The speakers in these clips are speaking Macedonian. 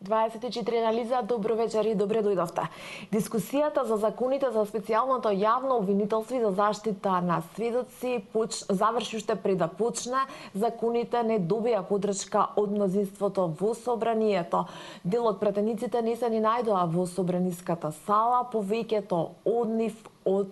24 анализа, добро вечер и добре дојдовте. Дискусијата за законите за специјалното јавно обвинителство и за заштита на сведоци заврши уште пред да почне. Законите не добија поддршка од мнозинството во собранието. Дел од пратениците не се ни најдоа во собраниската сала, повеќето од нив од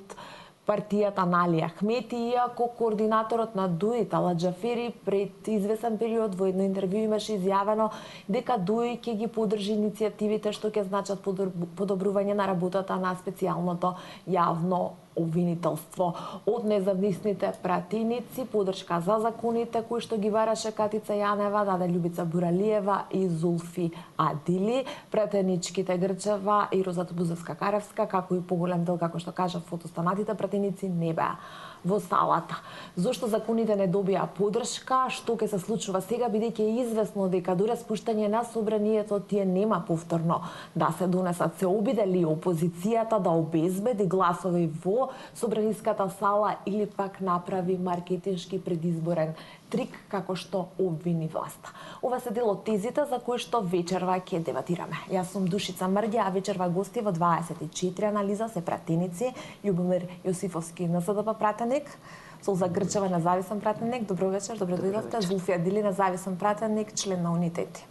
партијата на Али Ахмети, иако координаторот на ДУИ Талат Џафери пред извесен период во едно интервју имаше изјавено дека ДУИ ќе ги поддржи иницијативите што ќе значат подобрување на работата на специјалното јавно обвинителство. Од независните пратеници поддршка за законите кои што ги бараше Катица Јанева даде Љубица Буралиева и Зулфи Адили. Пратеничките Грчева и Роза Бузевска-Каревска, како и поголем дел, како што кажа, фотостанатите пратеници не беа во салата. Зошто законите не добија поддршка? Што ќе се случува сега, бидејќи е известно дека до распуштање на собранието тие нема повторно да се донесат. Се обиде ли опозицијата да обезбеди гласови во собраниската сала или пак направи маркетиншки предизборен трик како што обвини власта? Ова се дел од тезите за кои што вечерва ќе дебатираме. Јас сум Душица Мрѓа, а вечерва гости во 24 анализа се пратеници: Љубомир Јосифовски, НСДП пратеник; Солза Грчева, независен пратеник. Добро вечер, добре дојдовте. Зулфи Адили, независен пратеник, член на Унитети.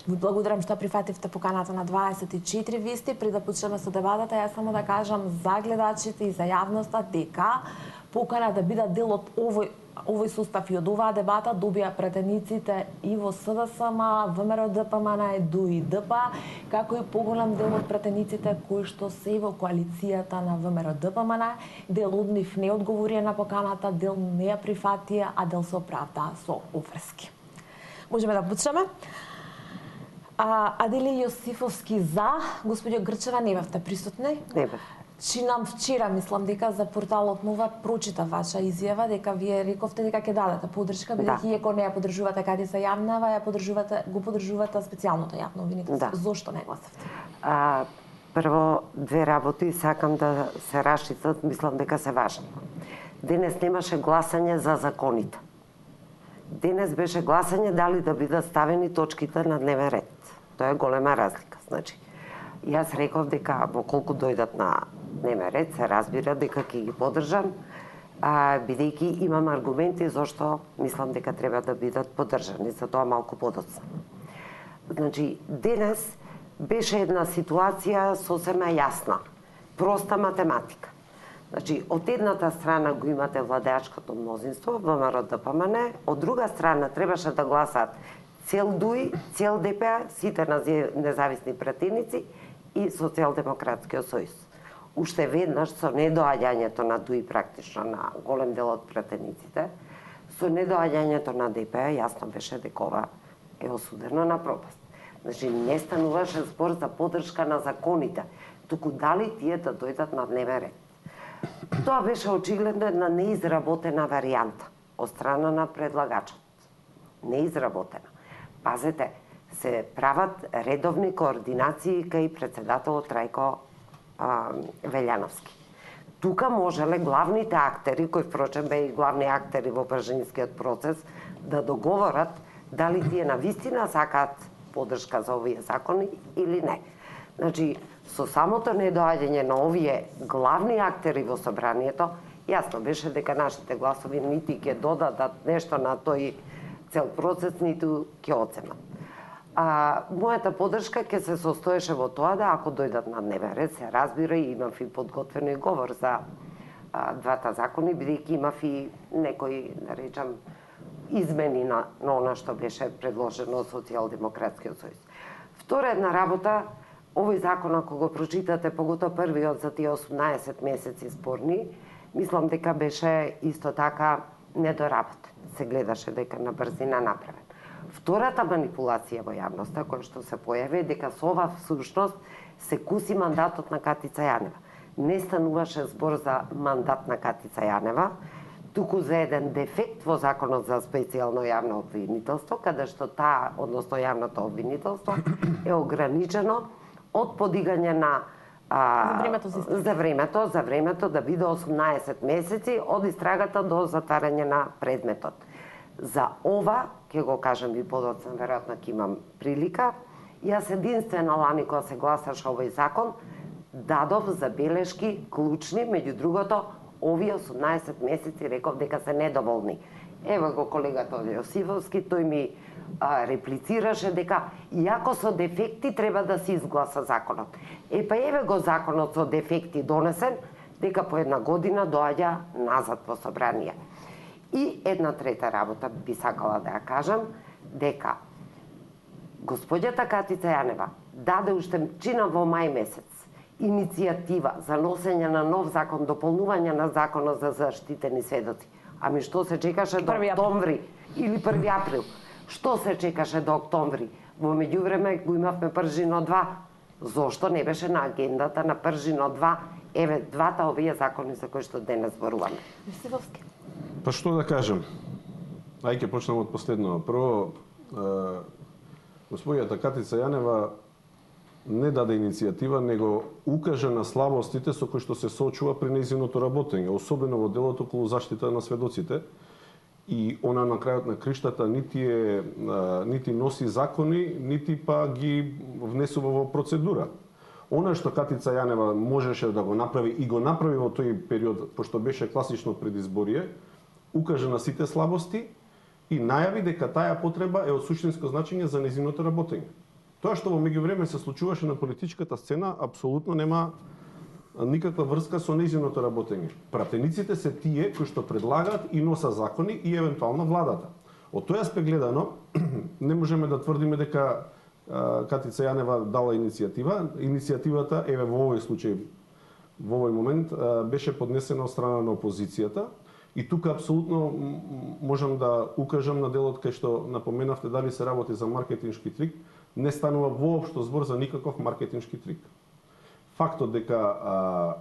Ви благодарам што прифативте поканата на 24 вести. Пред да почнеме со дебатата, јас само да кажам за гледачите и за јавноста дека покана да бидат дел од овој состав и од оваа дебата добија пратениците и во СДСМ, ВМРО ДПМН, ДУИ ДП, како и поголем дел од пратениците кои што се во коалицијата на ВМРО ДПМН. Дел од нив не одговорија на поканата, дел не ја прифатија, а дел се оправдаа со офрски. Можеме да почнеме. Адили Јосифовски за, господјо Грчева не бевте присутни. Не бев. Чинам вчера, мислам дека за порталот Нова прочита ваша изјава дека вие рековте дека ќе дадете поддршка, бидејќи иако не ја поддржувате Катица Јанева, го поддржувате специјалното јавно обвинителство. Да. Зошто не гласавте? Прво, две работи сакам да се расчистат, мислам дека се важни. Денес немаше гласање за законите. Денес беше гласање дали да бидат ставени точките на дневен ред. Тоа е голема разлика. Значи, јас реков дека во колку дојдат на дневен ред, се разбира дека ќе ги поддржам, бидејќи имам аргументи зашто мислам дека треба да бидат поддржани, за тоа малку подоцна. Значи, денес беше една ситуација сосема јасна, проста математика. Значи, од едната страна го имате владеачкото мнозинство, ВМРО ДПМН, од друга страна требаше да гласаат цел ДУИ, цел ДПА, сите независни пратеници и Социјалдемократскиот сојуз. Уште веднаш, со недоаѓањето на ДУИ практично на голем дел од пратениците, со недоаѓањето на ДПА, јасно беше дека ова е осудено на пропаст. Значи, не стануваше збор за поддршка на законите, туку дали тие да дојдат на дневен ред. Тоа беше очигледно една неизработена варијанта од страна на предлагачот. Неизработена. Пазете, се прават редовни координации кај председателот Трајко Велјановски. Тука можеле главните актери, кои впрочем беа и главни актери во бржинскиот процес, да договорат дали тие навистина сакаат поддршка за овие закони или не. Значи, со самото недоаѓање на овие главни актери во собранието, јасно беше дека нашите гласови нити ќе додадат нешто на тој цел процес, ниту ќе оценат. Мојата поддршка ќе се состоеше во тоа да ако дојдат на дневен ред, се разбира, и имав и подготвено и говор за двата закони, бидејќи имав и некои, да речам, измени на она што беше предложено од Социјалдемократскиот сојуз. Втора една работа, овој закон, ако го прочитате, поготоа првиот за тие 18 месеци спорни, мислам дека беше исто така недоработен. Се гледаше дека на брзина направен. Втората манипулација во јавноста, која што се појави, е дека со ова всушност се куси мандатот на Катица Јанева. Не стануваше збор за мандат на Катица Јанева, туку за еден дефект во Законот за специјално јавно обвинителство, каде што таа, односно јавното обвинителство, е ограничено од подигање на за времето да биде 18 месеци од истрагата до затварање на предметот. За ова, ќе го кажам и подоцна, веројатно ќе имам прилика, Јас единствена лани кога се гласаше овој закон, дадов забелешки клучни, меѓу другото, овие 18 месеци реков дека се недоволни. Ева го колегата Јосифовски, тој ми реплицираше дека иако со дефекти треба да се изгласа законот. Па еве го законот со дефекти донесен, дека по една година доаѓа назад во собрание. И една трета работа би сакала да ја кажам, дека господјата Катица Јанева даде уште чина во мај месец иницијатива за носење на нов закон, дополнување на законот за заштитени сведоци. Ами што се чекаше до октомври или 1 април? Што се чекаше до октомври? Во меѓувреме го имавме Пржино 2. Зошто не беше на агендата на Пржино 2? Еве, двата овие закони за кои што денес зборуваме. Јосифовски. Па што да кажем? Ајде ќе почнем од последно. Прво, господјата Катица Јанева не даде иницијатива, него укажа на слабостите со кои што се соочува при нејзиното работење, особено во делот околу заштита на сведоците. И она на крајот на криштата нити носи закони, нити па ги внесува во процедура. Она што Катица Јанева можеше да го направи и го направи во тој период, пошто беше класично предизборие, укажа на сите слабости и најави дека таа потреба е од суштинско значење за нејзиното работење. Тоа што во меѓувреме се случуваше на политичката сцена апсолутно нема никаква врска со нејзиното работење. Пратениците се тие кои што предлагаат и носат закони и евентуално владата. Од тој аспект гледано, не можеме да тврдиме дека Катица Јанева дала иницијатива. Иницијативата, еве во овој случај, во овој момент, беше поднесена од страна на опозицијата. И тука апсолутно можам да укажам на делот кај што напоменавте дали се работи за маркетиншки трик. Не станува воопшто збор за никаков маркетиншки трик. Фактот дека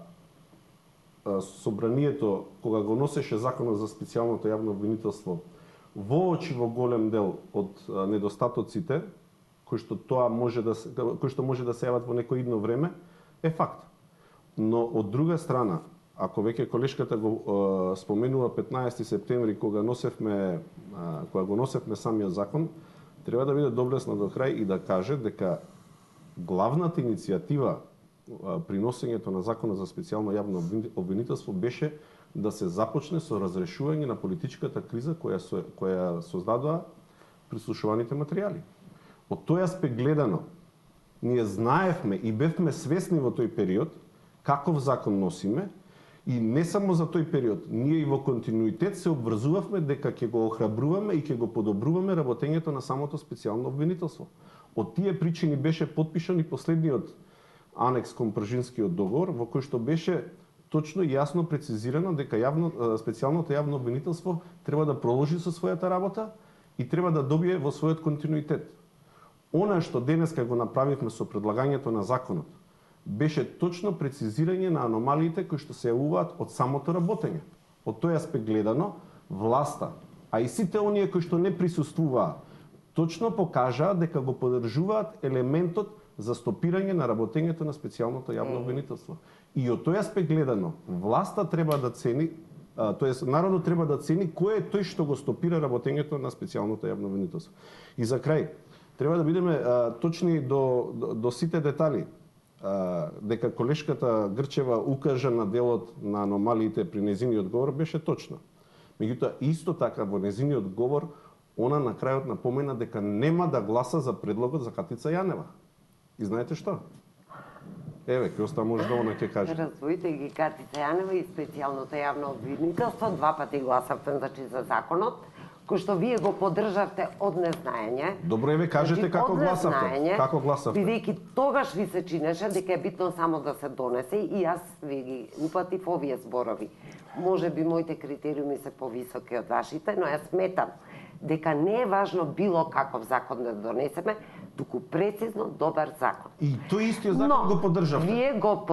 собранието, кога го носеше законот за специјалното јавно обвинителство, воочи во голем дел од недостатоците, кои што може да се јават во некој идно време, е факт. Но од друга страна, ако веќе колешката го споменува 15 септември кога го носевме самиот закон, треба да биде доблесна до крај и да каже дека главната иницијатива при носењето на законот за специјално јавно обвинителство беше да се започне со разрешување на политичката криза која создадоа прислушуваните материјали. Од тој аспект гледано, ние знаевме и бевме свесни во тој период каков закон носиме и не само за тој период, ние и во континуитет се обврзувавме дека ќе го охрабруваме и ќе го подобруваме работењето на самото специјално обвинителство. Од тие причини беше потпишан и последниот анекс кон Пржинскиот договор, во кој што беше точно и јасно прецизирано дека специјалното јавно обвинителство треба да продолжи со својата работа и треба да добие во својот континуитет. Она што денеска го направивме со предлагањето на законот, беше точно прецизирање на аномалиите кои што се јавуваат од самото работење. Од тој аспект гледано, власта, а и сите оние кои што не присуствуваа, точно покажаа дека го поддржуваат елементот за стопирање на работењето на специјалното јавно обвинителство. И од тој аспект гледано, власта треба да цени, тоест народот треба да цени кој е тој што го стопира работењето на специјалното јавно обвинителство. И за крај, треба да бидеме точни до сите детали. Дека колешката Грчева укажа на делот на аномалиите при нејзиниот говор беше точно. Меѓутоа, исто така во нејзиниот говор, она на крајот напомена дека нема да гласа за предлогот за Катица Јанева. И знаете што? Еве, Кјоста може да она ќе каже. Развоите ги Катица Јанева и специјалното јавно обвинителство, 2 пати гласавте за законот, кој што вие го поддржавте од незнаење. Добро, еве, кажете како гласавте. Како гласавте? Бидејќи тогаш ви се чинеше дека е битно само да се донесе и јас ви ги упатив овие зборови. Може би моите критериуми се повисоки од вашите, но јас сметам дека не е важно било каков закон да донесеме, туку прецизно добар закон. И тој истиот закон го поддржавте. Вие го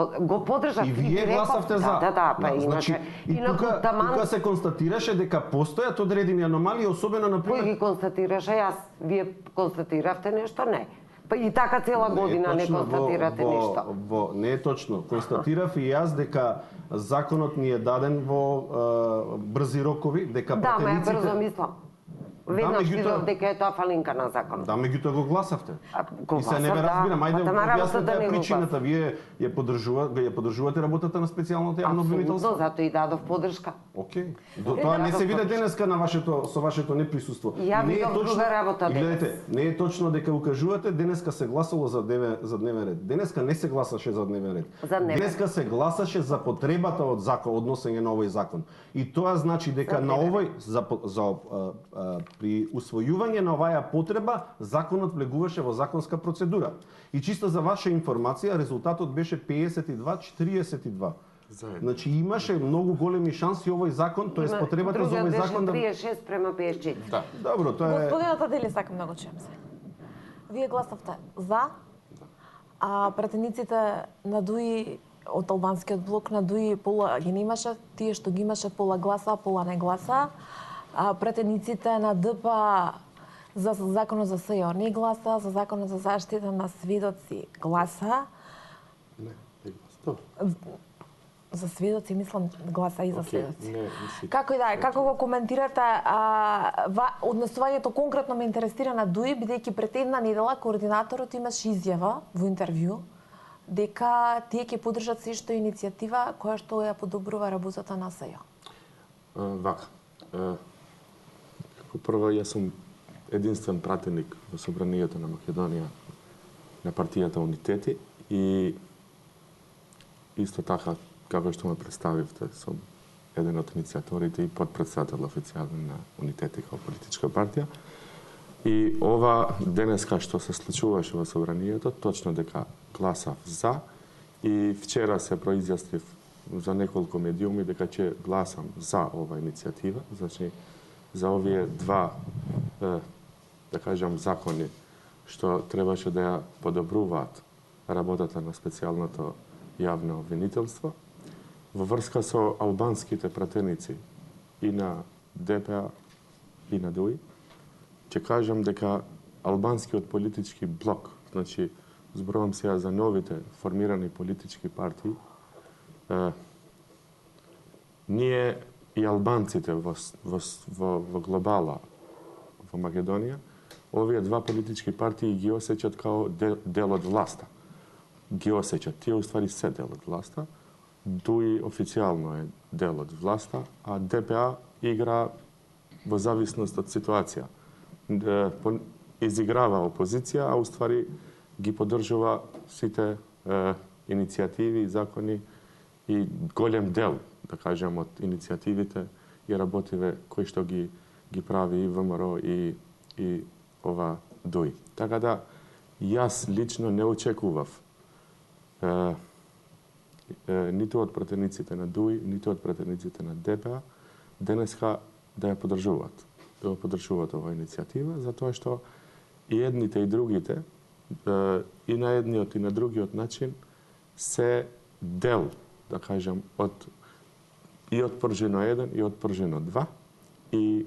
поддржавте. И вие гласавте за. Да, па иначе. И тука се констатираше дека постојат одредени аномалии, особено на пример. Кој ги констатираше? Јас, вие констатиравте нешто? Не. Па и така цела година не констатирате ништо. Не е точно. Констатирав и јас дека законот ни е даден во брзи рокови, дека пратениците... Да, ма ја брзо мислам. Веднаш меѓутоа- видов дека е тоа фалинка на законот. Да, меѓутоа го гласавте. Го И се не гласав, ве да. разбирам, ајде Тама работата објаснете не го причината. Вие ја поддржувате работата на специјалното јавно обвинителство? Апсолутно, затоа и дадов поддршка. Океј. Тоа не се виде денеска на со вашето неприсуство. Ја видов друга работа денес. Гледате, не е точно дека укажувате денеска се гласало за дневен ред. Денеска не се гласаше за дневен ред. Денеска се гласаше за потребата од односење на овој закон. И тоа значи дека на овој при усвојување на оваа потреба законот влегуваше во законска процедура. И чисто за ваша информација, резултатот беше 52-42. Значи имаше многу големи шанси овој закон, тоест потребата за овој закон да 36 према 54. Да. Добро, тоа е. Господинот Адели, сакам да го чуем се. Вие гласавте за, а пратениците на ДУИ од албанскиот блок на ДУИ пола ги немаше, тие што ги имаше пола гласа, пола не гласа. А пратениците на ДП за законот за СЈО не гласа, за законот за заштита на сведоци гласа. Не гласа. За сведоци, мислам, гласа и за сведоци. Како и да е, како го коментирате однесувањето конкретно ме интересира на ДУИ, бидејќи пред една недела координаторот имаше изјава во интервју дека тие ќе поддржат се што иницијатива која што ја подобрува работата на СЈО. Вака. Прво, јас сум единствен пратеник во Собранието на Македонија на партијата Унитети и исто така, како што ме представивте, сум еден од иницијаторите и подпредседател официјален на Унитети како политичка партија. И ова денеска што се случуваше во Собранието, точно дека гласав за и вчера се произјаснив за неколку медиуми дека ќе гласам за ова иницијатива, значи за овие два да кажам закони што требаше да ја подобруваат работата на специјалното јавно обвинителство во врска со албанските пратеници и на ДПА и на ДУИ. Ќе кажам дека албанскиот политички блок, значи зборувам сега за новите формирани политички партии, ние и албанците во глобала во Македонија, овие два политички партии ги осеќат као дел од власта. Ги осеќат. Тие уствари се дел од власта. ДУИ официјално е дел од власта, а ДПА игра во зависност од ситуација. Изиграва опозиција, а уствари ги поддржува сите иницијативи и закони и голем дел, да кажем, од иницијативите и работиве кои што ги прави и ВМРО и ова ДУИ. Така да, јас лично не очекував ниту од пратениците на ДУИ, ниту од пратениците на ДПА денеска да ја поддржуваат. Да ја поддржуваат оваа иницијатива, затоа што и едните и другите, и на едниот и на другиот начин, се дел, да кажем, од Пржино 1 и од Пржино 2 и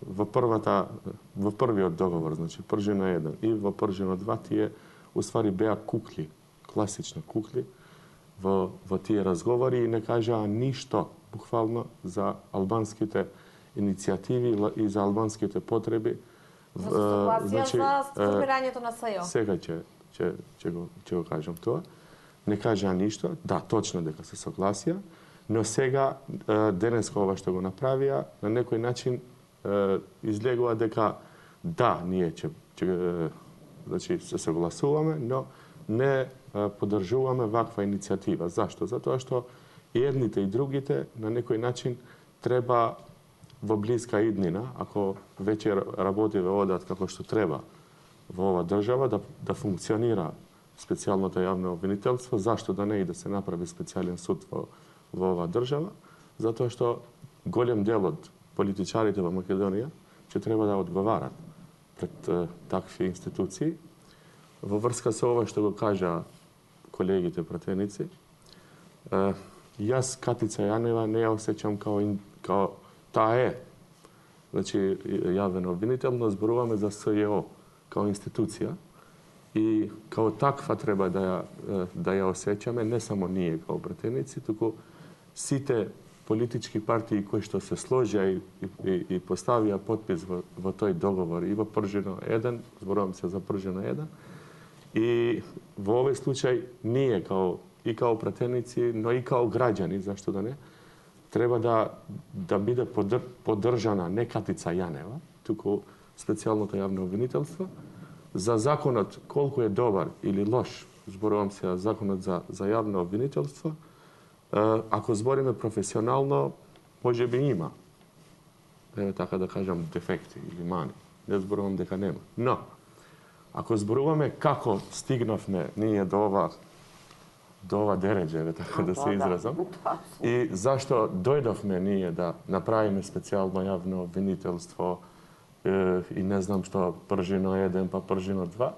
во првиот договор, значи Пржино 1 и во Пржино 2 тие уствари беа кукли, класични кукли во тие разговори и не кажаа ништо буквално за албанските иницијативи и за албанските потреби. За согласие за формирањето на СЈО. Сега ќе го кажам тоа. Не кажаа ништо, да, точно дека се согласија, но сега, денеска ова што го направија, на некој начин излегува дека да, ние значи, се согласуваме, но не поддржуваме ваква иницијатива. Зашто? Затоа што и едните и другите на некој начин треба во блиска иднина, ако веќе работиве одат како што треба во ова држава, да функционира специјалното јавно обвинителство, зашто да не и да се направи специјален суд во оваа држава, затоа што голем дел од политичарите во Македонија ќе треба да одговарат пред такви институции. Во врска со ова што го кажа колегите пратеници, јас Катица Јанева не ја осеќам као таа е. Значи, јавен обвинител, но зборуваме за СЈО као институција и као таква треба да ја осеќаме, не само ние као пратеници, туку сите политички партии кои што се сложија и поставија подпис во тој договор и во Пржино 1, зборувам се за Пржино 1, и во овој случај ние као пратеници, но и као граѓани, зашто да не, треба да биде поддржана не Катица Јанева, туку специјалното јавно обвинителство, за законот колку е добар или лош, зборувам се законот за јавно обвинителство, ако збориме професионално, може би има, така да кажам, дефекти или мани. Не зборувам дека нема. Но, ако зборуваме како стигнавме ние до ова дереđe, така да се изразам, и зашто дојдовме ние да направиме специјално јавно обвинителство и не знам што Пржино 1 па Пржино 2,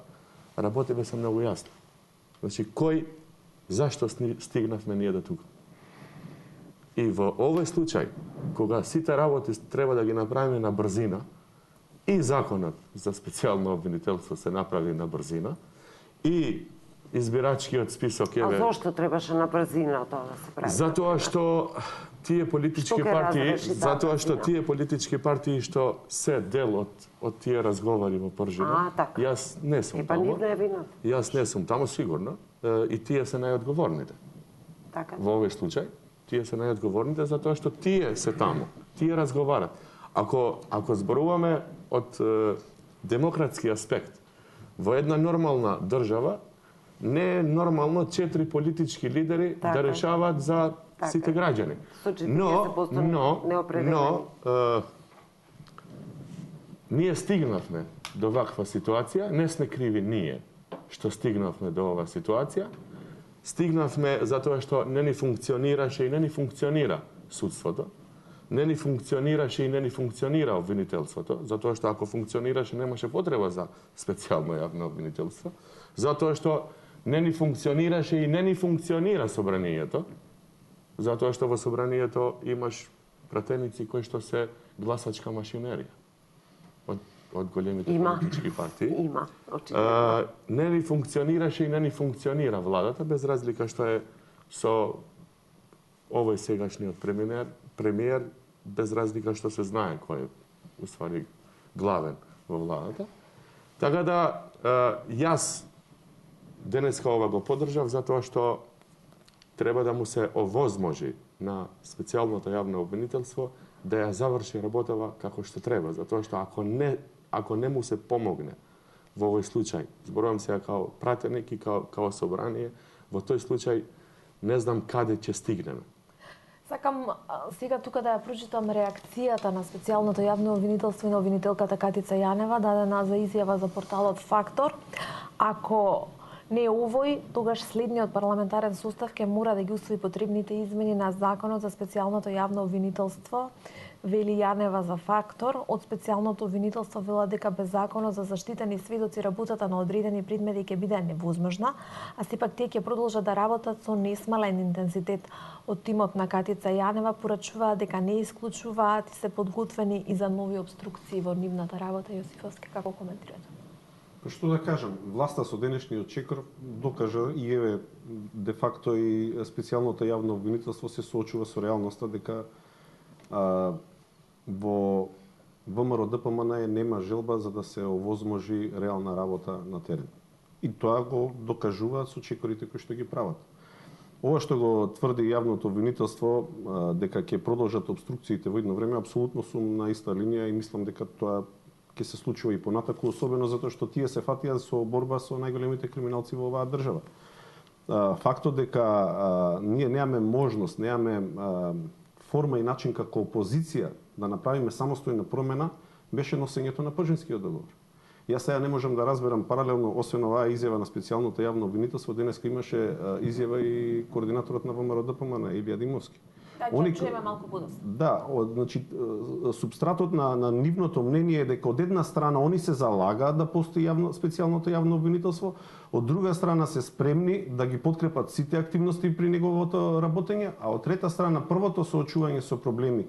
работите се многу јасно. Значи, зашто стигнавме ние до тука? И во овој случај, кога сите работи треба да ги направиме на брзина, и законот за специјално обвинителство се направи на брзина, и избирачкиот список А зошто требаше на брзина тоа да се прави? Затоа што тие политички партии, што се дел од тие разговори во Пржино, јас не сум таму. Јас не сум таму сигурно, и тие се најодговорните. Во овој случај, тие се најодговорните затоа што тие се таму, тие разговарат. Ако зборуваме од демократски аспект, во една нормална држава, не е нормално 4 политички лидери да решаваат за сите граѓани. Но ние стигнавме до ваква ситуација, не сме криви ние што стигнавме до оваа ситуација. Стигнавме затоа што не ни функционираше и не ни функционира судството, не ни функционираше и не ни функционира обвинителството, затоа што ако функционираше немаше потреба за специјално јавно обвинителство, затоа што не ни функционираше и не ни функционира собранието, затоа што во собранието имаш пратеници кои што се гласачка машинерија од големите политички партии. Има, очигледно. Не ни функционираше и не ни функционира владата, без разлика што е со овој сегашниот премиер, без разлика што се знае кој е уствари главен во владата. Така да јас денеска ова го поддржав затоа што треба да му се овозможи на специјалното јавно обвинителство да ја заврши работава како што треба, затоа што ако не му се помогне во овој случај, зборувам сега као пратеник и као собрание, во тој случај не знам каде ќе стигнеме. Сакам сега тука да ја прочитам реакцијата на специјалното јавно обвинителство и на обвинителката Катица Јанева, дадена за изјава за порталот Фактор. Ако не е овој, тогаш следниот парламентарен состав ќе мора да ги усвои потребните измени на законот за специјалното јавно обвинителство, вели Јанева за Фактор. Од специјалното обвинителство велат дека без законот за заштитени сведоци работата на одредени предмети ќе биде невозможна, а сепак тие ќе продолжат да работат со несмален интензитет. Од тимот на Катица Јанева порачуваат дека не исклучуваат и се подготвени и за нови обструкции во нивната работа. Јосифовски, како коментирате? Што да кажам, власта со денешниот чекор докажа и еве де факто и специјалното јавно обвинителство се соочува со реалноста дека во ВМРО ДПМН нема желба за да се овозможи реална работа на терен. И тоа го докажуваат со чекорите кои што ги прават. Ова што го тврди јавното обвинителство дека ќе продолжат обструкциите во едно време, апсолутно сум на иста линија и мислам дека тоа ќе се случува и понатаку, особено затоа што тие се фатија со борба со најголемите криминалци во оваа држава. Фактот дека ние немаме можност, немаме форма и начин како опозиција да направиме самостојна промена беше носењето на Пржинскиот договор. Јас сега не можам да разберам паралелно, освен оваа изјава на специјалното јавно обвинителство, денеска имаше изјава и координаторот на ВМРО ДПМН Илија Димовски. Ќе чуеме малку подоцна. Да, значи субстратот на нивното мнение е дека од една страна они се залагаат да постои специјалното јавно обвинителство, од друга страна се спремни да ги подкрепат сите активности при неговото работење, а од трета страна првото соочување со проблеми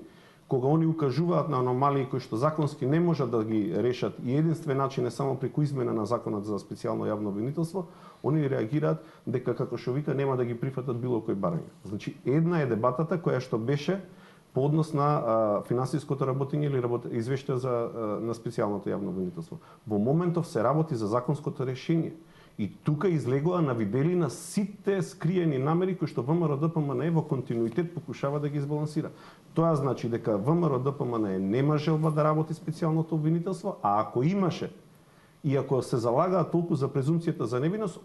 кога они укажуваат на аномалии кои што законски не можат да ги решат и единствен начин е само преку измена на законот за специјално јавно обвинителство, они реагираат дека како што вика нема да ги прифатат било кој барање. Значи една е дебатата која што беше по однос на финансиското работење или извештај на специјалното јавно обвинителство. Во моментов се работи за законското решение. И тука излегува на виделина сите скриени намери кои што ВМРО-ДПМНЕ во континуитет покушава да ги избалансира. Тоа значи дека ВМРО-ДПМНЕ нема желба да работи специјалното обвинителство, а ако имаше и ако се залагаат толку за презумцијата за невиност,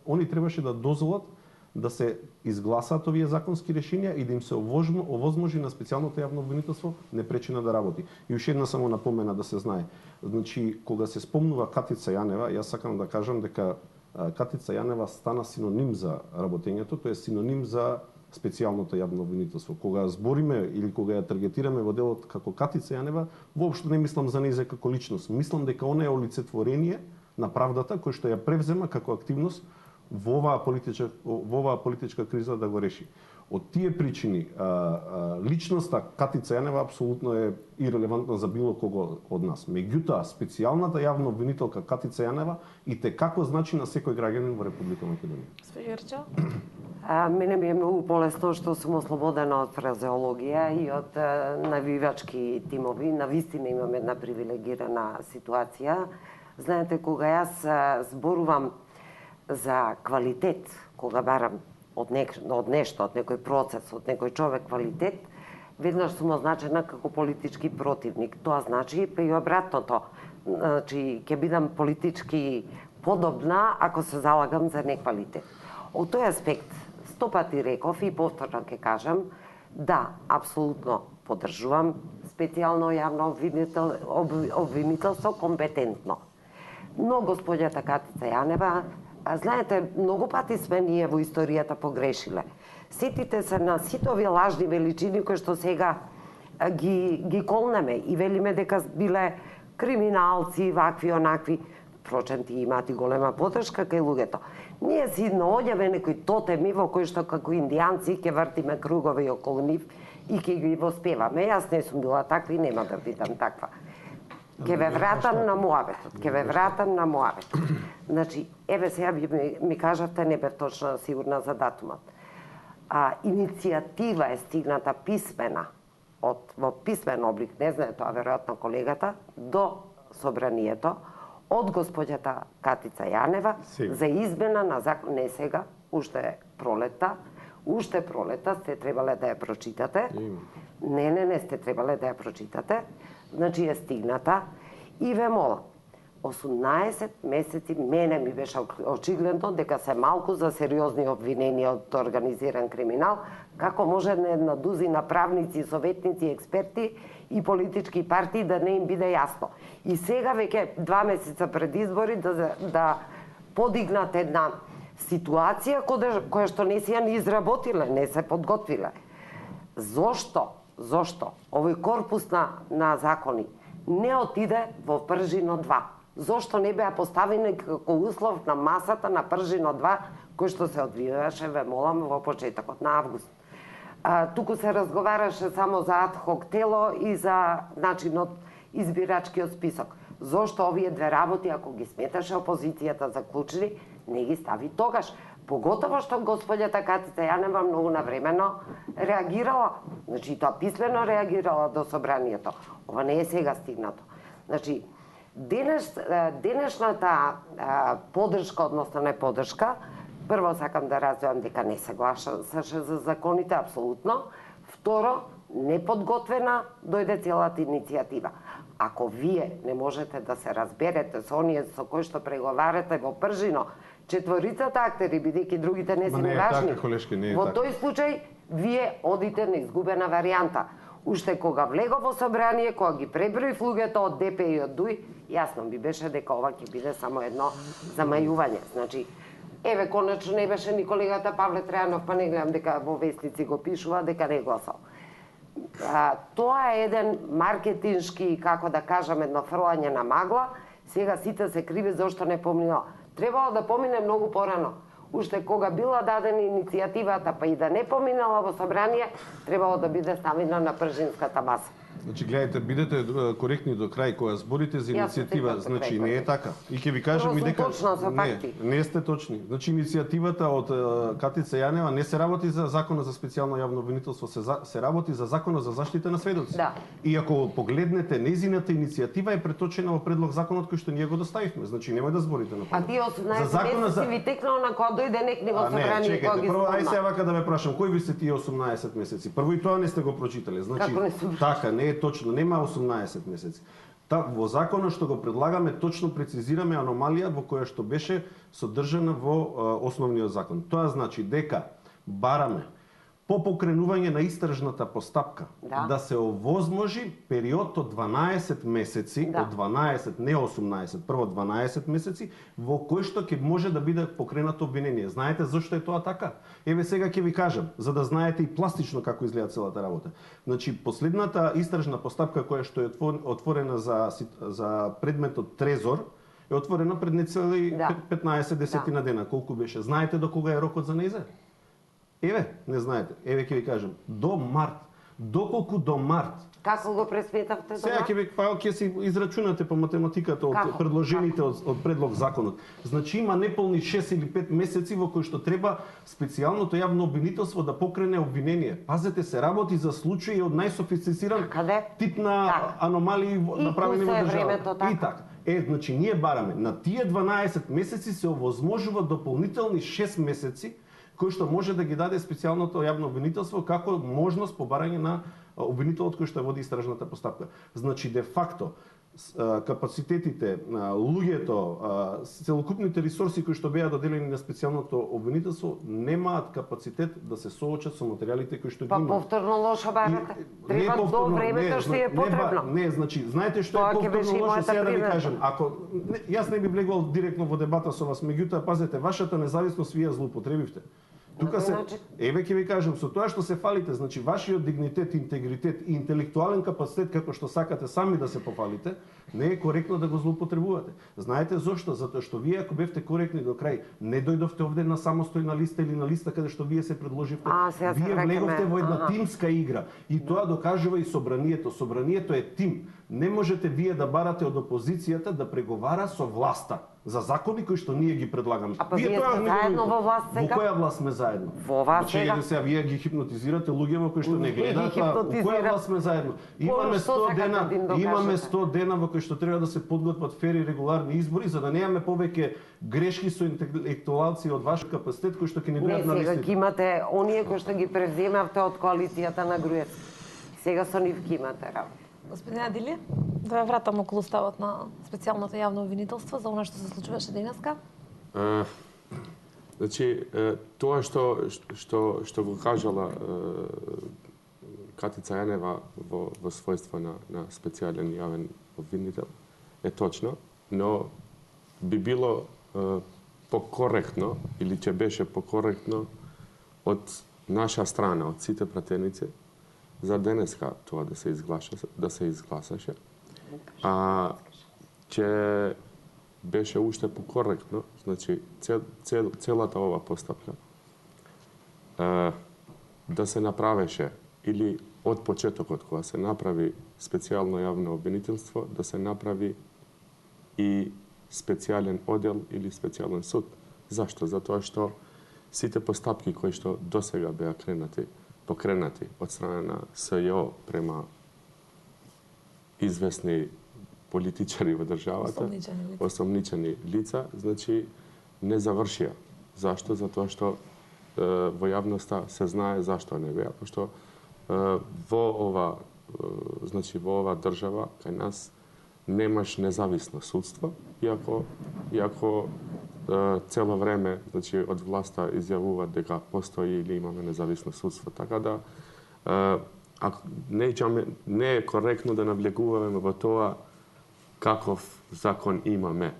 они требаше да дозволат да се изгласаат овие законски решенија и да им се овозможи на специјалното јавно обвинителство непречено да работи. И уште една само напомена да се знае. Значи, кога се спомнува Катица Јанева, јас сакам да кажам дека Катица Јанева стана синоним за работењето, тоа е синоним за специјалното јавно обвинителство. Кога збориме или кога ја таргетираме во делот како Катица Јанева, воопшто не мислам за нејзе како личност. Мислам дека она е олицетворение на правдата кој што ја превзема како активност во оваа политичка криза да го реши. Од тие причини, личноста Катица Јанева апсолутно е ирелевантна за било кого од нас. Меѓутоа, специјалната јавна обвинителка Катица Јанева и те како значи на секој граѓанин во Република Македонија. Спејерчо? Мене ми е многу полесно што сум ослободена од фразеологија и од навивачки тимови. Навистина имам една привилегирана ситуација. Знаете, кога јас зборувам за квалитет, кога барам од нешто, од некој процес, од некој човек квалитет, веднаш сум означена како политички противник. Тоа значи па и обратното. Значи, ќе бидам политички подобна ако се залагам за неквалитет. Од тој аспект, 100 пати реков и повторно ќе кажам, да, апсолутно поддржувам специјално јавно обвинителство компетентно. Но господјата Катица Јанева, знаете, многу пати сме ние во историјата погрешиле. Сетите се на сите овие лажни величини кои што сега ги колнеме и велиме дека биле криминалци, вакви, онакви. Впрочем, ти имаат и голема поддршка кај луѓето. Ние си наоѓаме некои тотеми во кои што како индијанци ќе вртиме кругови околу нив и ќе ги воспеваме. Јас не сум била таква и нема да бидам таква. Ке ве вратам на муабетот, Значи, еве сега ми кажавте, не бев точно сигурна за датумот. Иницијатива е стигната писмена, во писмен облик, не знае тоа веројатно колегата, до собранието, од господјата Катица Јанева за измена на закон, не сега, уште пролета сте требале да ја прочитате. Не сте требале да ја прочитате. Значи е стигната и ве молам, 18 месеци мене ми беше очигледно дека се малку за сериозни обвиненија од организиран криминал, како може на една дузина правници, советници, експерти и политички партии да не им биде јасно. И сега веќе 2 месеца пред избори да подигнат една ситуација која што не се ја ни изработиле, не се подготвиле. Зошто овој корпус на закони не отиде во Пржино 2? Зошто не беа поставени како услов на масата на Пржино 2, кој што се одвиваше, ве молам, во почетокот на август? Туку се разговараше само за адхок тело и за начинот избирачкиот список. Зошто овие две работи, ако ги сметаше опозицијата за клучни, не ги стави тогаш? Поготово што господјата Катица Јанева многу навремено реагирала. Значи, тоа писмено реагирала до собранието. Ова не е сега стигнато. Значи, денешната поддршка, односно не поддршка, прво сакам да развивам дека не се гласаше за законите, апсолутно. Второ, неподготвена дојде целата иницијатива. Ако вие не можете да се разберете со оние со кои што преговарате во Пржино, четворицата актери, бидејќи другите не се неважни, во тој случај вие одите на изгубена варијанта. Уште кога влего во собрание, кога ги преброив луѓето од ДП и од ДУИ, јасно ми беше дека ова ќе биде само едно замајување. Значи, еве, конечно не беше ни колегата Павле Трајанов, па не гледам дека во вестници го пишува, дека не гласал. Тоа е еден маркетиншки, како да кажам, едно фрлање на магла. Сега сите се криви зашто не помнила. Требало да помине многу порано. Уште кога била дадена иницијативата, па и да не поминала во собрание, требало да биде ставена на пржинската маса. Значи, гледайте, бидете коректни до крај кога зборите за иницијатива, значи не е така. И ќе ви кажам и дека не сте точни. Значи иницијативата од Катица Јанева не се работи за Законот за специјално јавно обвинителство, се работи за Законот за заштита на сведоци. Да. И ако погледнете нејзината иницијатива е преточена во предлог законот кој што ние го доставивме. Значи немој да зборите на А тие 18 месеци ви текнало на кога дојде некни во собрание кога ги прво спомна. ај се вака да ве прашам, кои ви се тие 18 месеци? Прво и тоа не сте го прочитале. Значи така, не е точно, нема 18 месеци. Во законот што го предлагаме точно прецизираме аномалија во која што беше содржана во основниот закон. Тоа значи дека бараме по покренување на истражната постапка да се овозможи период од 12 месеци, од 12, не 18, прво 12 месеци, во кој што ќе може да биде покренато обвинение. Знаете зошто е тоа така? Еве сега ќе ви кажам, за да знаете и пластично како изгледа целата работа. Значи, последната истражна постапка која што е отворена за предметот Трезор, е отворена пред нецели 15 десетина дена. Колку беше? Знаете до кога е рокот за нејзе? Еве, не знаете. Еве ќе ви кажам, до март. Доколку до март. Како го пресметавте до март? Сега ќе се израчунате по математиката од предложените од предлог законот. Значи има неполни 6 или 5 месеци во кои што треба специјалното јавно обвинителство да покрене обвинение. Пазете, се работи за случаи од најсофистициран тип на аномалии направени во државата. И така. Значи ние бараме на тие 12 месеци се овозможува дополнителни 6 месеци кој што може да ги даде специјалното јавно обвинителство како можност по барање на обвинителот кој што води истражната постапка. Значи, де факто, капацитетите, луѓето, целокупните ресурси кои што беа доделени на специјалното обвинителство немаат капацитет да се соочат со материјалите кои што ги имаат. Па повторно лошо барате. Треба до времето што е потребно. Не, значи, знаете што е повторно лошо, сега да ви кажам. Ако јас не би влегувал директно во дебата со вас, меѓутоа пазете, вашата независност вие злоупотребивте. Тука се, еве ќе ви кажам, со тоа што се фалите, значи вашиот дигнитет, интегритет и интелектуален капацитет како што сакате сами да се пофалите, не е коректно да го злоупотребувате. Знаете зошто? Затоа што вие ако бевте коректни до крај, не дојдовте овде на самостојна листа или на листа каде што вие се предложивте. Вие влеговте во една тимска игра и тоа докажува и собранието. Собранието е тим. Не можете вие да барате од опозицијата да преговара со власта за закони кои што ние ги предлагаме. А па вие сте заедно во власт сега? Во која власт сме заедно? Во вас сега. Чекайте сега, вие ги хипнотизирате луѓето кои што не гледаат, во која власт сме заедно? Имаме 100 дена во кои што треба да се подготват фери регуларни избори за да немаме повеќе грешки со интелектуалци од ваш капацитет кои што ќе ни дојдат на листите. Не, сега имате оние кои што ги превземавте од коалицијата на Груевски. Сега со нив ги имате работа. Господин Адили, да ве вратам околу ставот на специјалното јавно обвинителство за она што се случуваше денеска. Значи, тоа што го кажала Катица Јанева во својство на специјален јавен обвинител е точно, но би било покоректно или ќе беше покоректно од наша страна, од сите пратеници, за денеска тоа да се изгласаше, ќе беше уште покоректно, значи целата ова постапка да се направеше или од почетокот кога се направи специјално јавно обвинителство, да се направи и специјален оддел или специјален суд. Зашто? Затоа што сите постапки кои што досега беа покренати од страна на СЈО према известни политичари во државата, осомничени лица, значи не завршија. Зашто? Затоа што во јавноста се знае зашто не беа, пошто во ова држава кај нас немаш независно судство, иако цело време, значи, од власта изјавуваат дека постои или имаме независно судство. Така да, не е коректно да навлегуваме во тоа каков закон имаме.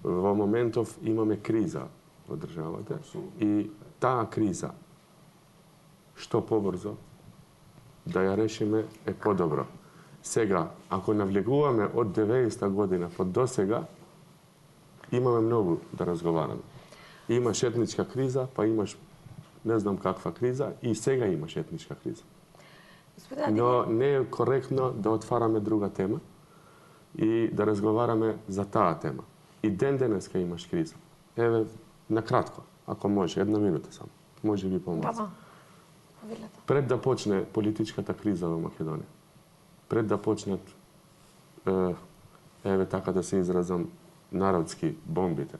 Во моментов имаме криза во државата и таа криза што побрзо да ја решиме е подобро. Сега, ако навлегуваме од 90-та година под досега, имаме многу да разговараме. Имаш етничка криза, па имаш не знам каква криза и сега имаш етничка криза. Но не е коректно да отвараме друга тема и да разговараме за таа тема. И денеска имаш криза. Еве, накратко, ако може, 1 минута само. Може би помалку. Пред да почне политичката криза во Македонија, пред да почнат, еве така да се изразам, народски бомбите,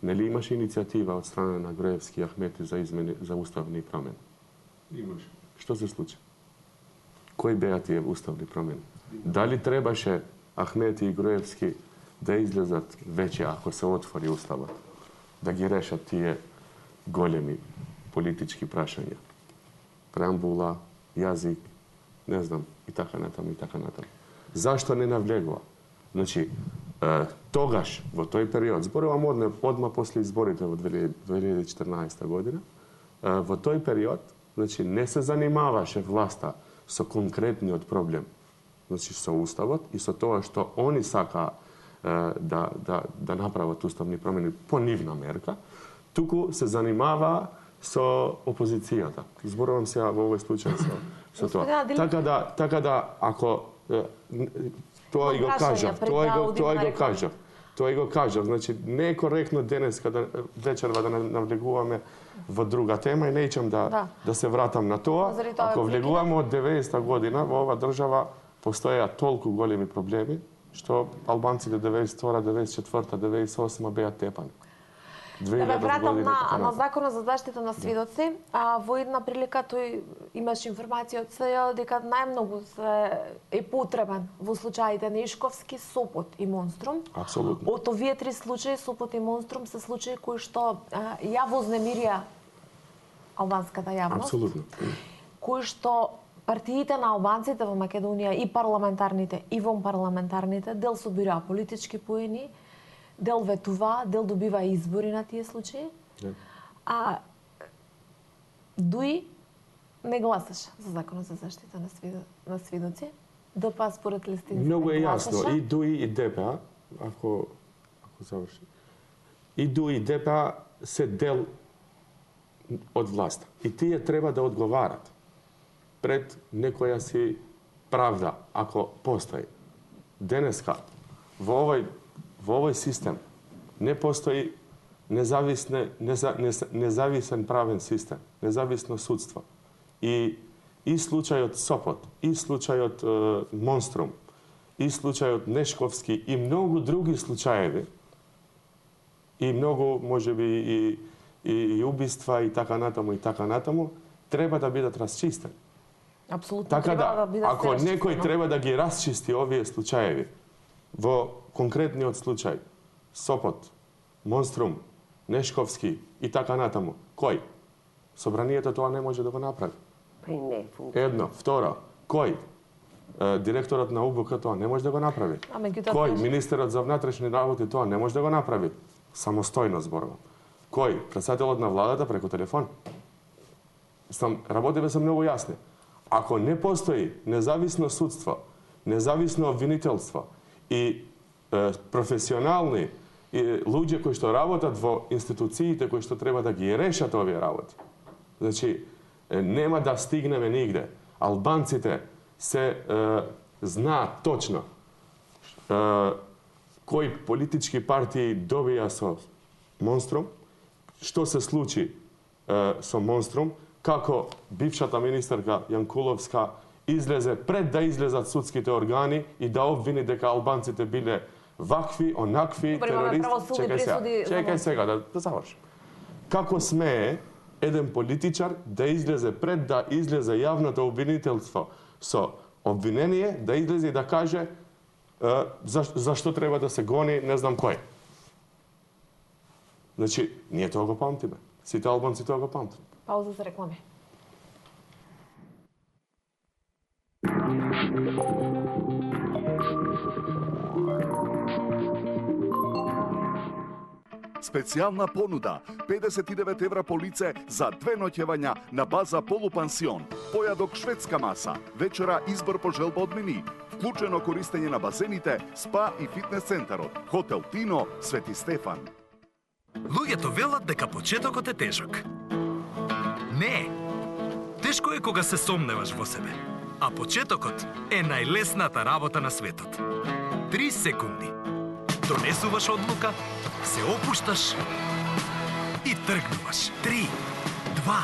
нели имаше иницијатива од страна на Груевски и Ахмети за измени, за уставни промени? Имаше. Што се случи? Кои беа тие уставни промени? Дали требаше Ахмети и Груевски да излезат веќе ако се отвори уставот, да ги решат тие големи политички прашања? Преамбула, јазик, не знам, и така натаму, и така натаму. Зашто не навлегува? Значи, тогаш, во тој период, зборувам одма после изборите во 2014 година, во тој период, значи, не се занимаваше власта со конкретниот проблем, значи со уставот и со тоа што они сака да направат уставни промени по нивна мерка, туку се занимава со опозицијата. Зборувам сега во овој случај со тоа. Така да, ако тоа и го кажав, значи не е коректно денеска вечерва да навлегуваме во друга тема и неќам да се вратам на тоа. Ако влегуваме од 90-та година во оваа држава постоеа толку големи проблеми што албанците 92-та, 94-та, 98-та беа тепани. Да ме вратам на Законот за заштита на сведоци. Во една прилика тој имаше информација од СЈ дека најмногу е потребен во случаите на Ишковски, Сопот и Монструм. Апсолутно. Од овие 3 случаи, Сопот и Монструм, се случаи кои што ја вознемирија албанската јавност. Апсолутно. Кои што партиите на албанците во Македонија, и парламентарните, и вонпарламентарните, дел собираа политички поени, дел ветува, дел добива избори на тие случаи. А Дуи не гласаше за Законот за заштита на сведоци. ДПА според листините многу е гласаше. јасно. И Дуи и ДПА, ако заврши. И Дуи и ДПА се дел од власта. И тие треба да одговарат пред некоја си правда, ако постои. Денеска, во овој систем не постои независен правен систем, независно судство. И случајот Сопот, и случајот Монструм, и случајот Нешковски и многу други случаеви, и многу, можеби, и убиства и така натаму, треба да бидат расчистени. Апсолутно така треба да бидат ако некој треба да ги расчисти овие случаеви, во конкретниот случај Сопот, Монструм, Нешковски и така натаму, кој? Собранието тоа не може да го направи. Па и не. Едно, второ, кој? Директорот на УБК тоа не може да го направи. Кој? Министерот за внатрешни работи тоа не може да го направи. Самостојно зборувам. Кој? Претседателот на владата преку телефон. Работите се многу јасни. Ако не постои независно судство, независно обвинителство и професионални луѓе кои што работат во институциите кои што треба да ги решат овие работи, значи нема да стигнеме нигде. Албанците се знаат точно кои политички партии добија со Монструм, што се случи со Монструм, како бившата министерка Јанкуловска излезе пред да излезат судските органи и да обвини дека албанците биле вакви, онакви, терористи. Чекај сега да завршим. Како смее еден политичар да излезе пред да излезе јавното обвинителство со обвинение, да излезе и да каже зашто треба да се гони не знам кој. Значи, ние тоа го памтиме. Сите албанци тоа го памтат. Пауза за реклами. Специјална понуда 59 евра по лице за 2 ноќевања на база полупансион, појадок шведска маса, вечера избор по желба од мени, вклучено користење на базените, спа и фитнес центарот, хотел Тино, Свети Стефан. Луѓето велат дека почетокот е тежок. Не! Тешко е кога се сомневаш во себе. А почетокот е најлесната работа на светот. 3 секунди. Донесуваш одлука, се опушташ и тргнуваш. 3, 2,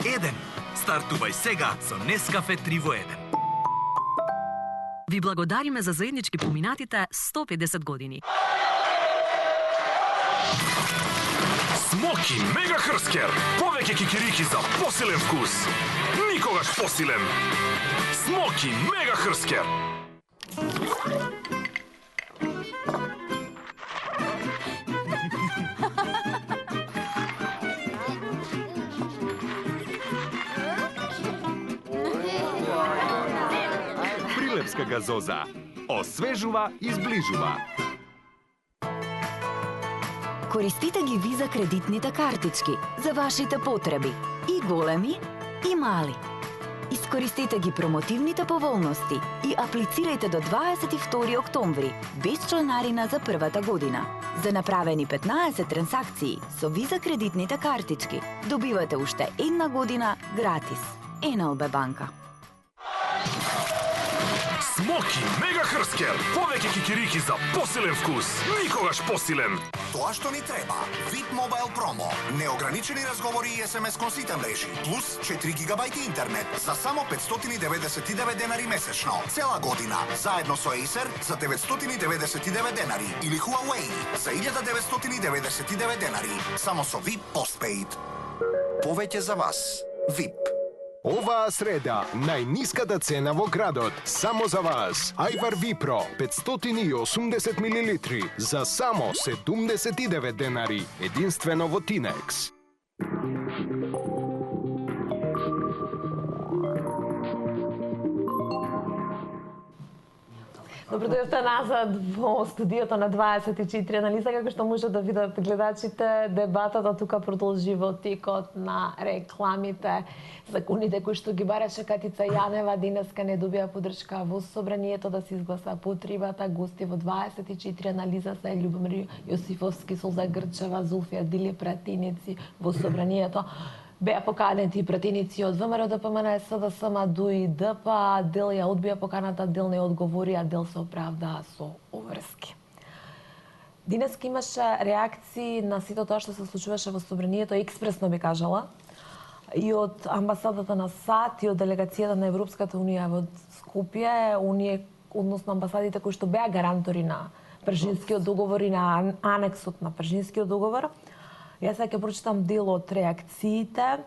1. Стартувај сега со Нескафе 3 во 1. Ви благодариме за заеднички поминатите 150 години. Смоки Мега Хрскер. Повеќе кикирики за посилен вкус. Никогаш посилен. Смоки Мега Хрскер. Прилепска газоза. Освежува и зближува. Користите ги Виза кредитните картички за вашите потреби, и големи, и мали. Искористете ги промотивните поволности и аплицирајте до 22 октомври, без чланарина за првата година. За направени 15 трансакции со Виза кредитните картички, добивате уште 1 година гратис. НЛБ банка. Смоки Мега Хрскер. Повеќе кикирики за посилен вкус. Никогаш посилен. Тоа што ни треба. VIP Mobile Promo. Неограничени разговори и SMS кон сите мрежи. Плюс 4 гигабајти интернет за само 599 денари месечно. Цела година. Заедно со Acer за 999 денари. Или Huawei за 1999 денари. Само со VIP Postpaid. Повеќе за вас. VIP. Оваа среда, најниската цена во градот, само за вас. Ајвар Випро, 580 мл, за само 79 денари, единствено во Тинекс. Добро дојавте назад во студиото на 24 анализа, како што може да видат гледачите, дебатата тука продолжи во текот на рекламите. Законите кои што ги бараше Катица Јанева денеска не добија поддршка во собранието да се изгласа потребата. Гости во 24 анализа се Љубомир Јосифовски, Солза Грчева, Зулфија Дили, пратеници во собранието. Беа поканети пратеници од ВМРО, ДПМН, СДСМ, ДУИ, ДПА, дел ја одбија поканата, дел не одговори, а дел се оправдаа со обврски. Денеска имаше реакции на сето тоа што се случуваше во собранието, експресно би кажала, и од амбасадата на САД и од делегацијата на Европската унија во Скопје, оние, односно амбасадите кои што беа гарантори на Пржинскиот договор и на анексот на Пржинскиот договор. Јас ќе прочитам дел од реакциите.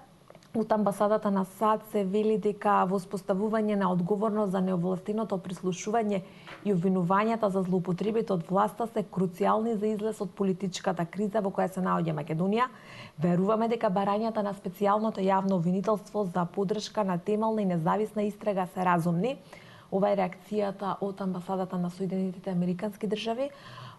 Од амбасадата на САД се вели дека воспоставување на одговорност за неовластеното прислушување и обвинувањата за злоупотребите од власта се круцијални за излез од политичката криза во која се наоѓа Македонија. Веруваме дека барањата на специјалното јавно обвинителство за поддршка на темелна и независна истрага се разумни. Ова е реакцијата од амбасадата на Соединетите Американски држави.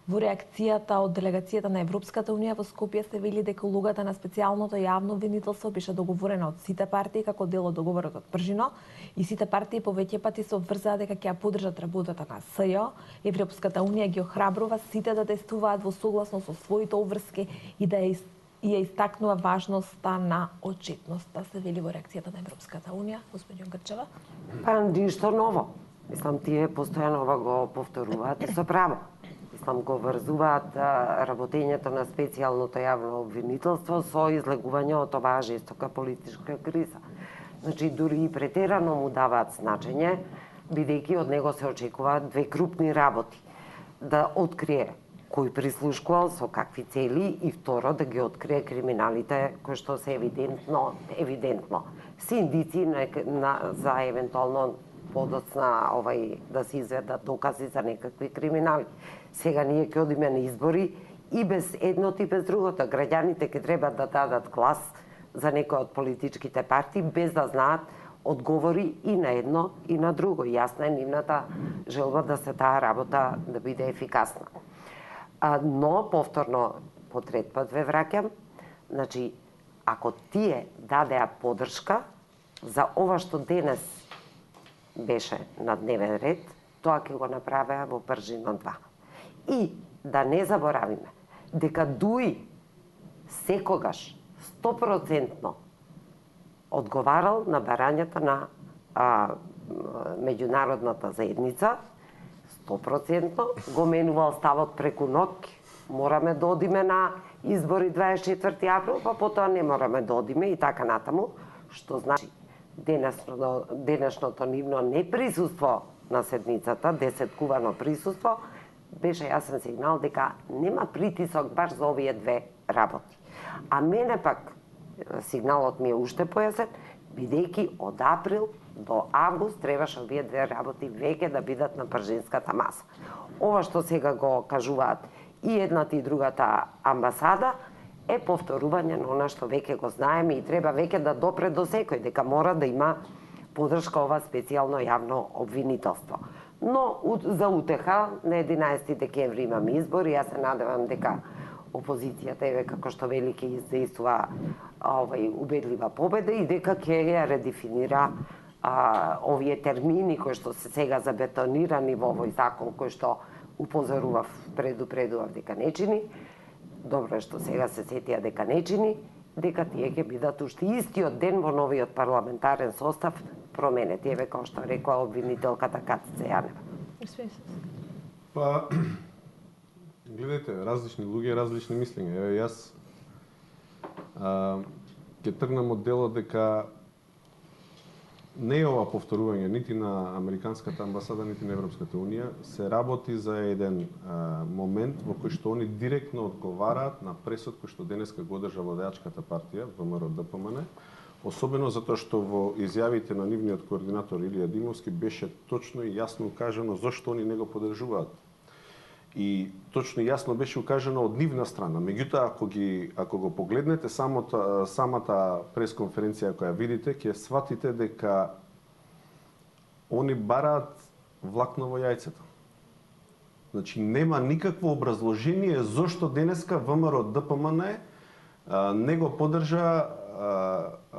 Во реакцијата од делегацијата на Европската унија во Скопје се вели дека улогата на специјалното јавно обвинителство беше договорена од сите партии како дел од договорот од Пржино и сите партии повеќе пати се обврзаа дека ќе ја поддржат работата на СЈО. Европската унија ги охрабрува сите да действуваат во согласно со своите обврски и да ја истакнува важноста на отчетноста, се вели во реакцијата на Европската унија. Господин Грчева? Па ништо ново. Мислам, тие постојано го повторуваат и со право. Мислам, го врзуваат работењето на специјалното јавно обвинителство со излегување од оваа жестока политичка криза. Значи, дури и претерано му даваат значење, бидејќи од него се очекуваат две крупни работи. Да открие кој прислушкувал, со какви цели, и второ, да ги открие криминалите кои што се евидентно. Се индици за евентуално подоцна да се изведат докази за некакви криминали. Сега ние ќе одиме на избори и без едното и без другото. Граѓаните ќе треба да дадат глас за некој од политичките партии без да знаат одговори и на едно и на друго. Јасна е нивната желба да се таа работа да биде ефикасна. Но, повторно, потретпат ве враќам, значи, ако тие дадеа поддршка за ова што денес беше на дневен ред, тоа ќе го направеа во Пржино 2. И да не заборавиме дека ДУИ секогаш 100% одговарал на барањата на меѓународната заедница, 100% го менувал ставот преку ноќ. Мораме да одиме на избори 24 април, па потоа не мораме да одиме и така натаму, што значи денешното нивно неприсуство на седницата, 10-кувано присуство, беше јасен сигнал дека нема притисок баш за овие две работи. А мене пак сигналот ми е уште појасен, бидејќи од април до август требаше овие две работи веќе да бидат на пржинската маса. Ова што сега го кажуваат и едната и другата амбасада е повторување на она што веќе го знаеме и треба веќе да допре до секој, дека мора да има подршка ова специјално јавно обвинителство. Но за утеха на 11 декември имаме избори, јас се надевам дека опозицијата еве како што вели ќе издействува убедлива победа и дека ќе ја редефинира овие термини кои што се сега забетонирани во овој закон кој што упозорував, предупредував дека не чини. Добро е што сега се сетија дека не чини, дека тие ќе бидат уште истиот ден во новиот парламентарен состав променети, еве како што рекла обвинителката Катица Јанева. Па, гледайте, различни луѓе, различни мислења. Еве јас ќе тргнам од делот дека не е ова повторување нити на Американската амбасада, нити на Европската Унија, се работи за еден момент во кој што они директно одговараат на пресуд кој што денеска го одржа владеачката партија, ВМРО-ДПМН, особено затоа што во изјавите на нивниот координатор Илија Димовски беше точно и јасно укажано зошто они не го поддржуваат. И точно и јасно беше укажано од нивна страна. Меѓутоа, ако го погледнете самата пресконференција која видите, ќе сватите дека они бараат влакно во јајцето. Значи, нема никакво образложение зошто денеска ВМРО-ДПМН не го поддржа,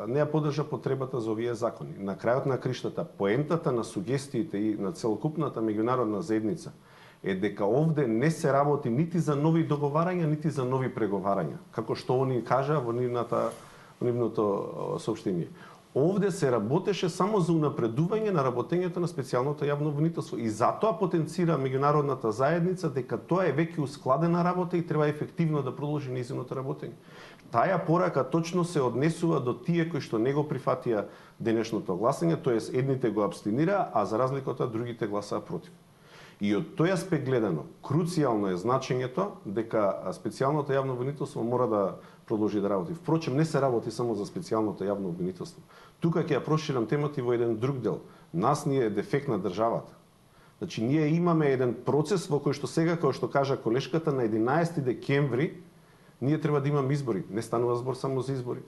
не ја поддржа потребата за овие закони. На крајот на криштата, поентата на сугестиите и на целокупната меѓународна заедница е дека овде не се работи нити за нови договарања, нити за нови преговарања, како што они кажа во нивното соопштение. Овде се работеше само за унапредување на работењето на специјалното јавно обвинителство и затоа потенцира меѓународната заедница дека тоа е веќе ускладена работа и треба ефективно да продолжи нејзиното работење. Таа порака точно се однесува до тие кои што не го прифатија денешното гласање, тоест едните го абстинираа, а за разлика од тоа другите гласаа против. И од тој аспект гледано, круцијално е значењето дека специјалното јавно обвинителство мора да продолжи да работи. Впрочем, не се работи само за специјалното јавно обвинителство. Тука ќе ја проширам темата и во еден друг дел. Нас ни е дефект на државата. Значи, ние имаме еден процес во кој што сега, како што кажа колешката, на 11 декември ние треба да имаме избори. Не станува збор само за избори.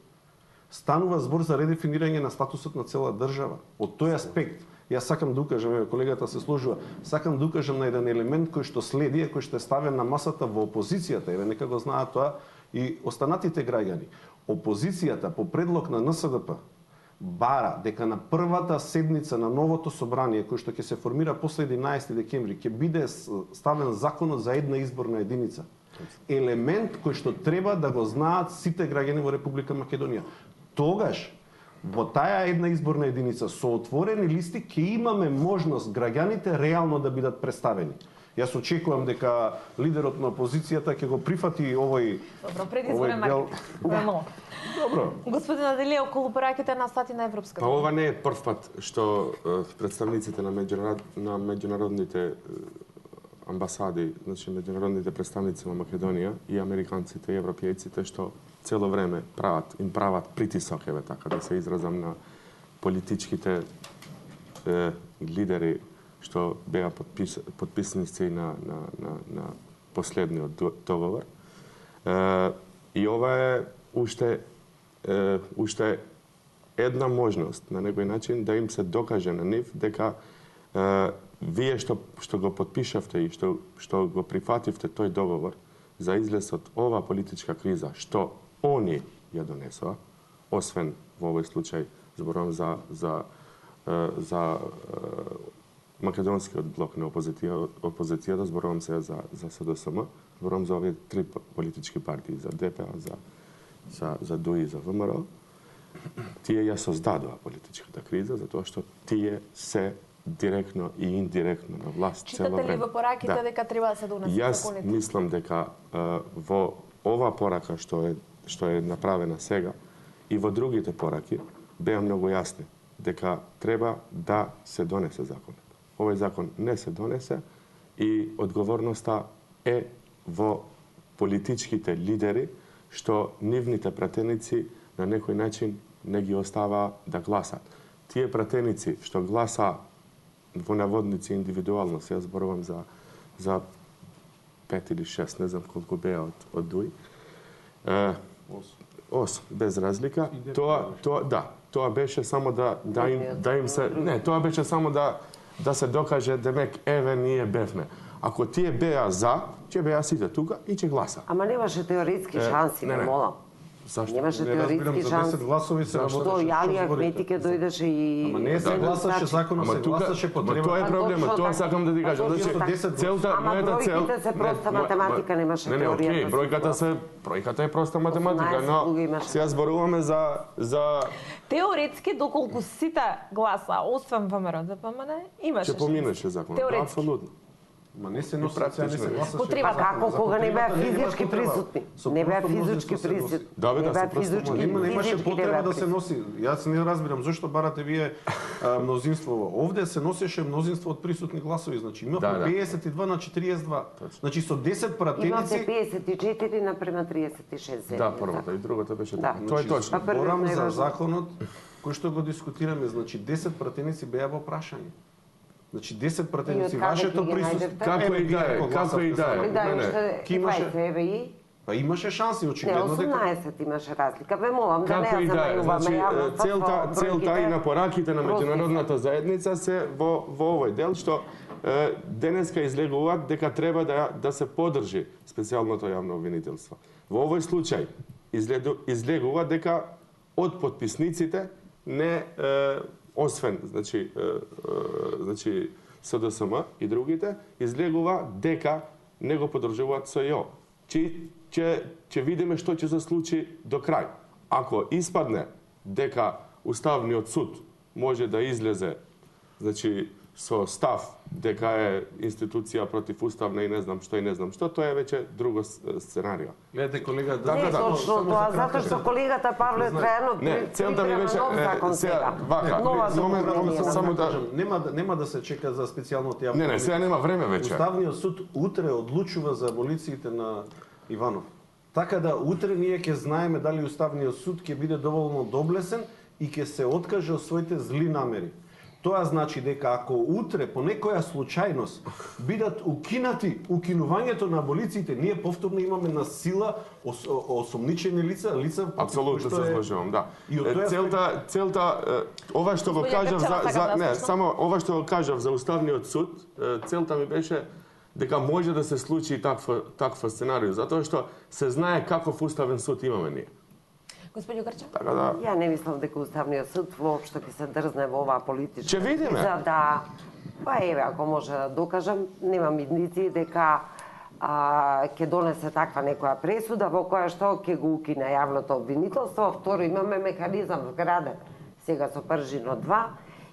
Станува збор за редефинирање на статусот на цела држава. Од тој аспект, јас сакам да укажам, колегата се сложува, сакам да укажам на еден елемент кој што следи, кој што е ставен на масата во опозицијата, еве нека го знаат тоа и останатите граѓани. Опозицијата по предлог на НСДП бара дека на првата седница на новото собрание кој што ќе се формира после 11 декември ќе биде ставен законот за една изборна единица. Елемент кој што треба да го знаат сите граѓани во Република Македонија. Тогаш во таа една изборна единица со отворени листи ќе имаме можност граѓаните реално да бидат представени. Јас очекувам дека лидерот на опозицијата ќе го прифати овој предизборен маркетинг. Добро. Господин Аделија, околу проеките на стати на Европската. Па ова не е прв пат што представниците на меѓународните амбасади, значи меѓународните представници во Македонија и американците и европејците што цело време им прават притисок, еве така да се изразам, на политичките лидери што беа подписници на последниот договор. И ова е уште една можност на некој начин да им се докаже на нив дека вие што го подпишавте и што го прифативте тој договор за излез од ова политичка криза што они ја донесоа, освен во овој случај зборувам за македонскиот блок на опозицијата, зборувам се за СДСМ, зборувам за овие три политички партии, за ДПА, за ДУИ, за ВМРО. тие ја создадоа политичката криза затоа што тие се директно и индиректно на власт цело време. Читате ли во пораките дека треба да се донесат законите? Јас мислам дека во ова порака што е направена сега и во другите пораки беа многу јасни дека треба да се донесе законот. Овој закон не се донесе и одговорноста е во политичките лидери што нивните пратеници на некој начин не ги оставаа да гласат. Тие пратеници што гласа во наводници индивидуално, се зборувам за 5 или 6, не знам колку беа од Дуј. 8, без разлика. Тоа беше само да им се тоа беше само да се докаже демек еве ние бевме. Ако тие беа за, ќе беа сите тука и ќе гласа. Ама немаше теоретски шанси, молам. Зашто? Немаше теоретски шанси. Што Јалија Ахметике дојдеше и... Ама не се гласаше законот, се гласаше по треба. Тоа е проблемот, тоа сакам да ти кажам. Ама бројките се проста математика, немаше теорија. Бројката е проста математика, но сега зборуваме за... Теоретски, доколку сите гласа, освен ВМРО, ДПМН, имаше Ќе поминеше законот, апсолутно. Ма не се носи, сега не се гласаше. Потреба како кога не беа физички присутни. Не беа физички присутни. Не беа физички. Немаше потреба да се носи. Јас не разбирам зошто барате вие мнозинство. Овде се носеше мнозинство од присутни гласови, значи имавме 52 на 42. Значи со 10 пратеници имавте 54 напрема 36. Да, првата и другата беше така. Тоа е точно. Зборам за законот кој што го дискутираме, значи 10 пратеници беа во прашање. Значи 10 пратеници вашето присуство. Како и да е. Па имаше шанси очигледно дека 18 имаше разлика. Бе молам да не ја замајуваме јавноста. Целта и на пораките на меѓународната заедница се во овој дел што денеска излегуваат дека треба да се поддржи специјалното јавно обвинителство. Во овој случај излегува дека од потписниците не освен значи СДСМ и другите излегува дека не го поддржуваат СЈО. Ќе видиме што ќе се случи до крај. Ако испадне дека Уставниот суд може да излезе значи со став дека е институција противуставна и не знам што, тоа е веќе друго сценарио. Гледате колега, не точно тоа, затоа што колегата Павле Трајанов нов закон сега. Само да нема да се чека за специјалното јавно. Не, сега нема време веќе. Уставниот суд утре одлучува за аболициите на Иванов. Така да утре ние ќе знаеме дали Уставниот суд ќе биде доволно доблесен и ќе се откаже од своите зли намери. Тоа значи дека ако утре по некоја случајност бидат укинати укинувањето на аболициите, ние повторно имаме на сила осомничени лица апсолутно се сложувам, да. Целта ова што го кажав ова што го кажав за Уставниот суд, целта ми беше дека може да се случи таква сценарио, затоа што се знае каков уставен суд имаме ние. Господи Грчев? Така да. Ја не мислам дека Уставниот суд воопшто ќе се дрзне во оваа политичка. Ќе видиме. За да, па еве, ако може да докажам, немам индици дека ќе донесе таква некоја пресуда во која што ќе го укине јавното обвинителство. Второ, имаме механизам вграден сега со Пржино 2.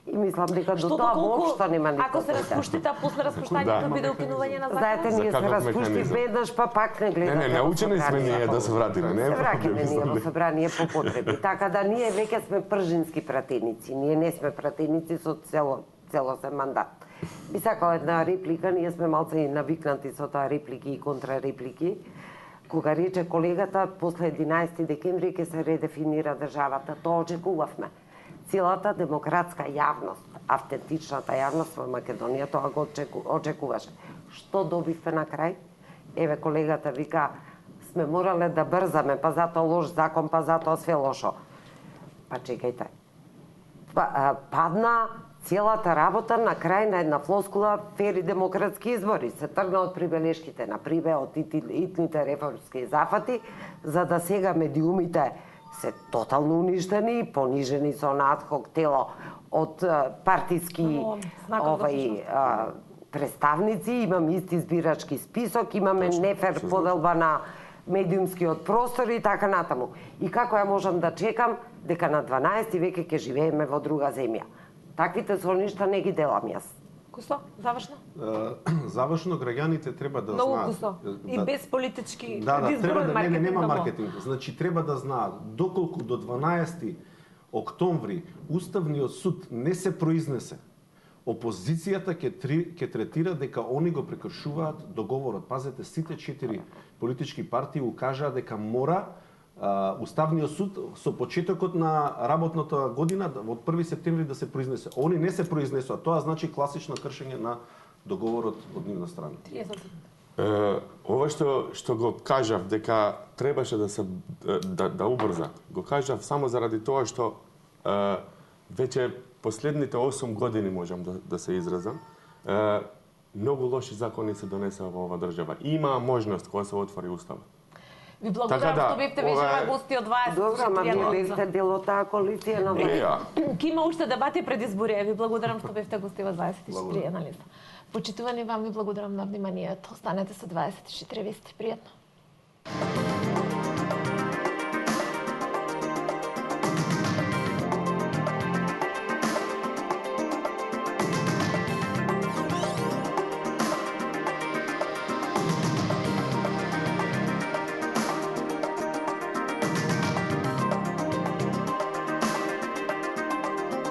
И мислам дека до тоа воопшто нема никаква. Ако се распуштите, а после распуштањето биде укинување на законот. Знаете, ние се распуштивме веднаш, па пак не гледаме. Не, научени сме ние да се вратиме, не е проблем. Се ние во собрание по потреби. Така да ние веќе сме пржински пратеници. Ние не сме пратеници со целосен мандат. Би сакала една реплика, ние сме малце и навикнати со тоа реплики и контрареплики. Кога рече колегата, после 11 декември ќе се редефинира државата, тоа очекувавме. Целата демократска јавност, автентичната јавност во Македонија тоа го очекуваше. Што добивме на крај? Еве колегата вика, сме морале да брзаме, па затоа лош закон, па затоа све лошо. Па чекајте. Падна целата работа на крај на една флоскула фери демократски избори. Се тргна од прибелешките на Прибе, од итните реформски зафати, за да сега медиумите се тотално уништени, понижени со надхок тело од партиски представници, имаме исти избирачки список, имаме нефер поделба на медиумскиот простор и така натаму. И како ја можам да чекам дека на 12 веќе ќе живееме во друга земја. Таквите соништа не ги делам јас. Кусо, завршно? Завршно граѓаните треба да Многу знаат. кусо. И без политички треба да маркетинг. нема маркетинг. Значи треба да знаат доколку до 12 октомври Уставниот суд не се произнесе, опозицијата ќе третира дека они го прекршуваат договорот. Пазете, сите 4 политички партии укажаа дека мора Уставниот суд со почетокот на работната година од 1 септември да се произнесе. Они не се произнесоа. Тоа значи класично кршење на договорот од нивна страна. Ова што го кажав дека требаше да убрза. Го кажав само заради тоа што веќе последните 8 години можам да се изразам. Многу лоши закони се донесеа во оваа држава. Има можност кога се отвори уставот. Ви благодарам што бевте вечерва гости од 24 Добро, ама ви бевте дел од таа коалиција на власт. Ки има уште дебати пред избори. Ви благодарам што бевте гости во 24 анализа. Почитувани вам, ви благодарам на вниманието. Останете со 24 вести. Пријатно.